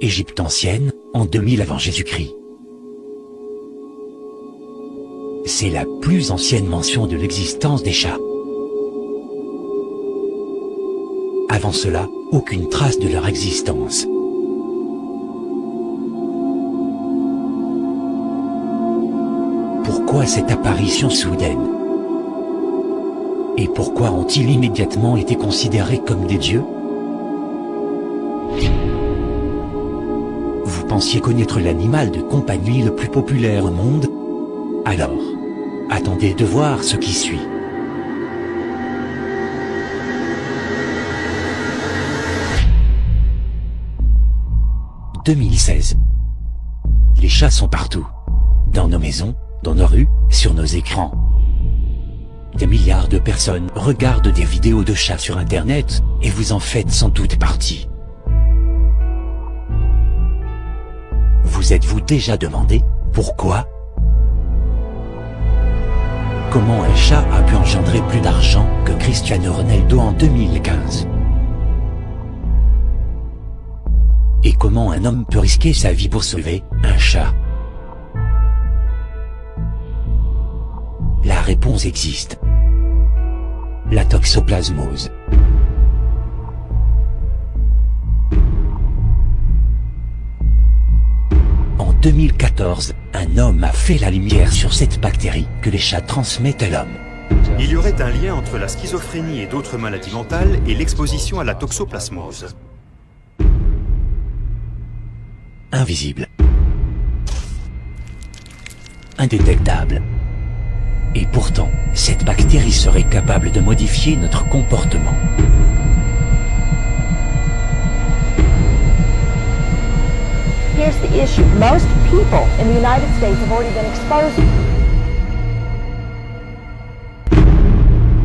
Égypte ancienne, en 2000 avant Jésus-Christ. C'est la plus ancienne mention de l'existence des chats. Avant cela, aucune trace de leur existence. Pourquoi cette apparition soudaine? Et pourquoi ont-ils immédiatement été considérés comme des dieux? Vous pensiez connaître l'animal de compagnie le plus populaire au monde? Alors, attendez de voir ce qui suit. « 2016. Les chats sont partout. Dans nos maisons, dans nos rues, sur nos écrans. Des milliards de personnes regardent des vidéos de chats sur Internet, et vous en faites sans doute partie. Vous êtes-vous déjà demandé pourquoi? Comment un chat a pu engendrer plus d'argent que Cristiano Ronaldo en 2015? Et comment un homme peut risquer sa vie pour sauver un chat? La réponse existe. La toxoplasmose. En 2014, un homme a fait la lumière sur cette bactérie que les chats transmettent à l'homme. Il y aurait un lien entre la schizophrénie et d'autres maladies mentales et l'exposition à la toxoplasmose. Invisible. Indétectable. Et pourtant, cette bactérie serait capable de modifier notre comportement. Here's the issue. Most people in the United States have already been exposed.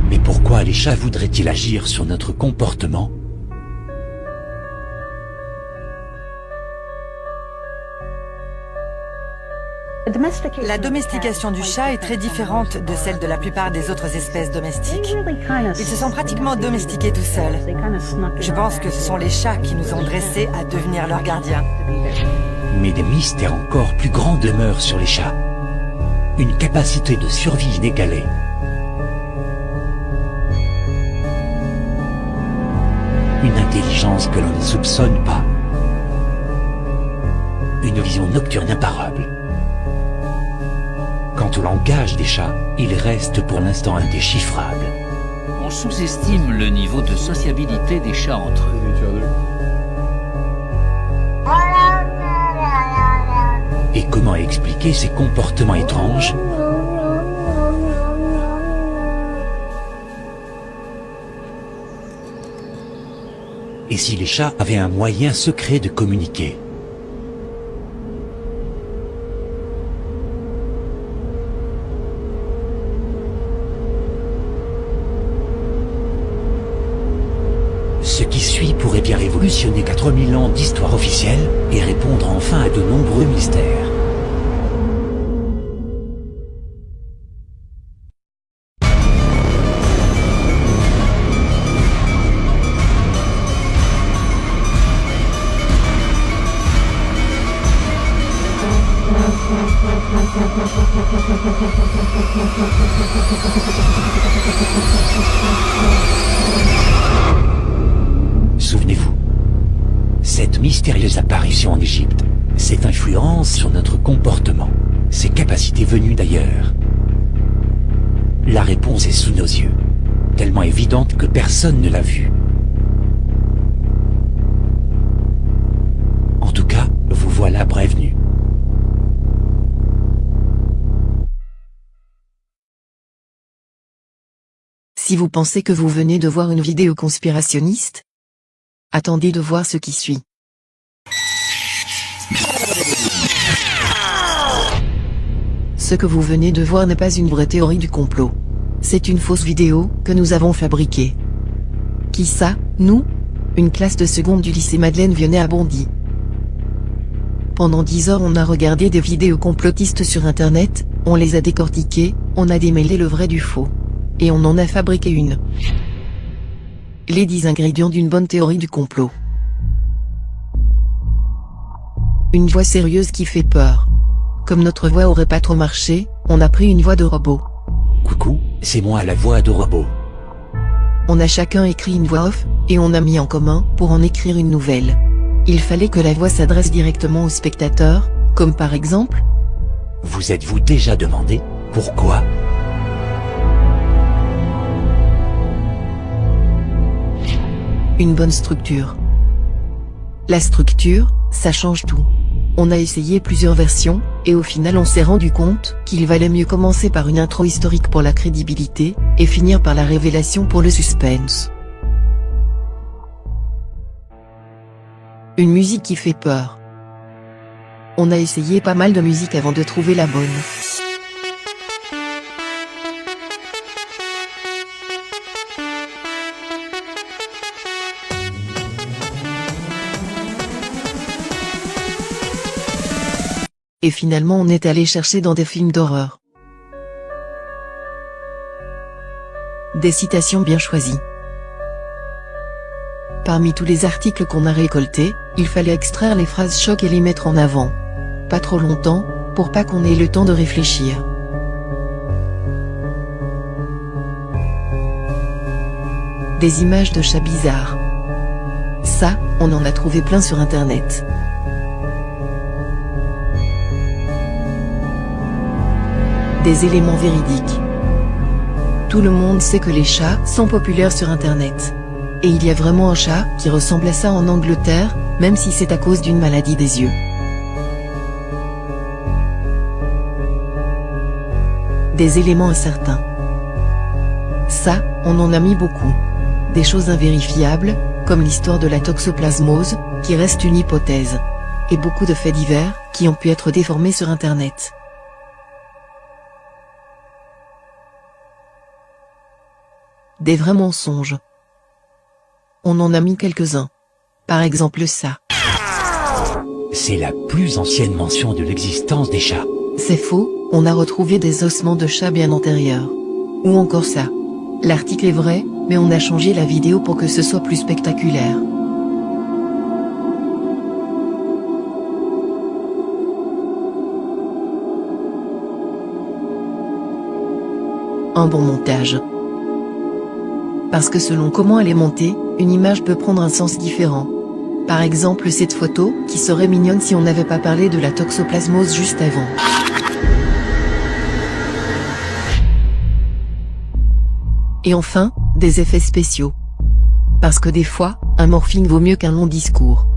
Mais pourquoi les chats voudraient-ils agir sur notre comportement? La domestication du chat est très différente de celle de la plupart des autres espèces domestiques. Ils se sont pratiquement domestiqués tout seuls. Je pense que ce sont les chats qui nous ont dressés à devenir leurs gardiens. Mais des mystères encore plus grands demeurent sur les chats. Une capacité de survie inégalée. Une intelligence que l'on ne soupçonne pas. Une vision nocturne imparable. Quant au langage des chats, il reste pour l'instant indéchiffrable. On sous-estime le niveau de sociabilité des chats entre eux. Et comment expliquer ces comportements étranges? Et si les chats avaient un moyen secret de communiquer? Ce qui suit pourrait bien révolutionner 4000 ans d'histoire officielle et répondre enfin à de nombreux mystères. Souvenez-vous, cette mystérieuse apparition en Égypte, cette influence sur notre comportement, ces capacités venues d'ailleurs. La réponse est sous nos yeux, tellement évidente que personne ne l'a vue. En tout cas, vous voilà prévenu. Si vous pensez que vous venez de voir une vidéo conspirationniste, attendez de voir ce qui suit. Ce que vous venez de voir n'est pas une vraie théorie du complot. C'est une fausse vidéo que nous avons fabriquée. Qui ça? Nous? Une classe de seconde du lycée Madeleine Vionnet à Bondy. Pendant 10 heures on a regardé des vidéos complotistes sur internet, on les a décortiquées, on a démêlé le vrai du faux. Et on en a fabriqué une. Les 10 ingrédients d'une bonne théorie du complot. Une voix sérieuse qui fait peur. Comme notre voix aurait pas trop marché, on a pris une voix de robot. Coucou, c'est moi la voix de robot. On a chacun écrit une voix off, et on a mis en commun pour en écrire une nouvelle. Il fallait que la voix s'adresse directement au spectateur, comme par exemple... Vous êtes-vous déjà demandé pourquoi? Une bonne structure. La structure, ça change tout. On a essayé plusieurs versions, et au final on s'est rendu compte qu'il valait mieux commencer par une intro historique pour la crédibilité, et finir par la révélation pour le suspense. Une musique qui fait peur. On a essayé pas mal de musique avant de trouver la bonne. Et finalement on est allé chercher dans des films d'horreur. Des citations bien choisies. Parmi tous les articles qu'on a récoltés, il fallait extraire les phrases choc et les mettre en avant. Pas trop longtemps, pour pas qu'on ait le temps de réfléchir. Des images de chats bizarres. Ça, on en a trouvé plein sur internet. Des éléments véridiques. Tout le monde sait que les chats sont populaires sur internet. Et il y a vraiment un chat qui ressemble à ça en Angleterre, même si c'est à cause d'une maladie des yeux. Des éléments incertains. Ça, on en a mis beaucoup. Des choses invérifiables, comme l'histoire de la toxoplasmose, qui reste une hypothèse. Et beaucoup de faits divers, qui ont pu être déformés sur internet. Des vrais mensonges. On en a mis quelques-uns. Par exemple ça. C'est la plus ancienne mention de l'existence des chats. C'est faux, on a retrouvé des ossements de chats bien antérieurs. Ou encore ça. L'article est vrai, mais on a changé la vidéo pour que ce soit plus spectaculaire. Un bon montage. Parce que selon comment elle est montée, une image peut prendre un sens différent. Par exemple cette photo, qui serait mignonne si on n'avait pas parlé de la toxoplasmose juste avant. Et enfin, des effets spéciaux. Parce que des fois, un morphing vaut mieux qu'un long discours.